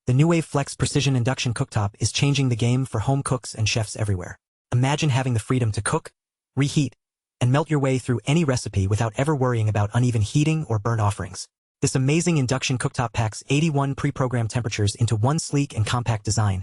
The Nuwave Flex Precision Induction Cooktop is changing the game for home cooks and chefs everywhere. Imagine having the freedom to cook, reheat, and melt your way through any recipe without ever worrying about uneven heating or burnt offerings. This amazing induction cooktop packs 81 pre-programmed temperatures into one sleek and compact design,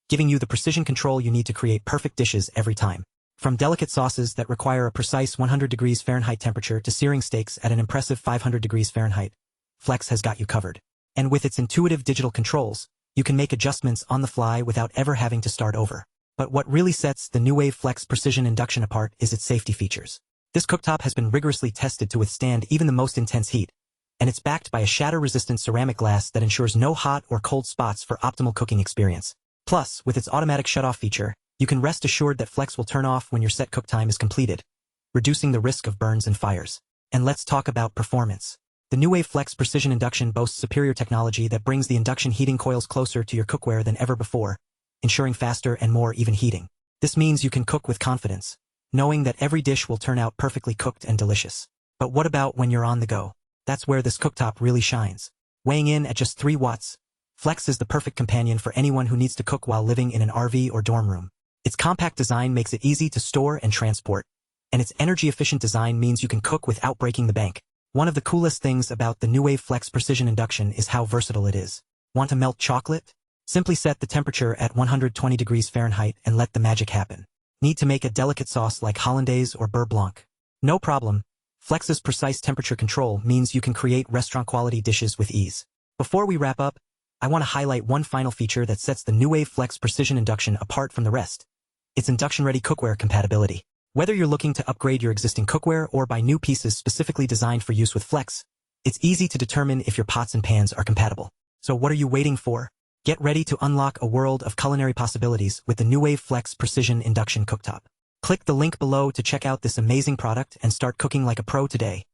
giving you the precision control you need to create perfect dishes every time. From delicate sauces that require a precise 100 degrees Fahrenheit temperature to searing steaks at an impressive 500 degrees Fahrenheit, Flex has got you covered. And with its intuitive digital controls, you can make adjustments on the fly without ever having to start over. But what really sets the Nuwave Flex Precision Induction apart is its safety features. This cooktop has been rigorously tested to withstand even the most intense heat, and it's backed by a shatter-resistant ceramic glass that ensures no hot or cold spots for optimal cooking experience. Plus, with its automatic shut-off feature, you can rest assured that Flex will turn off when your set cook time is completed, reducing the risk of burns and fires. And let's talk about performance. The Nuwave Flex Precision Induction boasts superior technology that brings the induction heating coils closer to your cookware than ever before, ensuring faster and more even heating. This means you can cook with confidence, knowing that every dish will turn out perfectly cooked and delicious. But what about when you're on the go? That's where this cooktop really shines. Weighing in at just 3 watts, Flex is the perfect companion for anyone who needs to cook while living in an RV or dorm room. Its compact design makes it easy to store and transport, and its energy-efficient design means you can cook without breaking the bank. One of the coolest things about the Nuwave Flex Precision Induction is how versatile it is. Want to melt chocolate? Simply set the temperature at 120 degrees Fahrenheit and let the magic happen. Need to make a delicate sauce like hollandaise or beurre blanc? No problem. Flex's precise temperature control means you can create restaurant-quality dishes with ease. Before we wrap up, I want to highlight one final feature that sets the Nuwave Flex Precision Induction apart from the rest. Its induction-ready cookware compatibility. Whether you're looking to upgrade your existing cookware or buy new pieces specifically designed for use with Flex, it's easy to determine if your pots and pans are compatible. So what are you waiting for? Get ready to unlock a world of culinary possibilities with the Nuwave Flex Precision Induction Cooktop. Click the link below to check out this amazing product and start cooking like a pro today.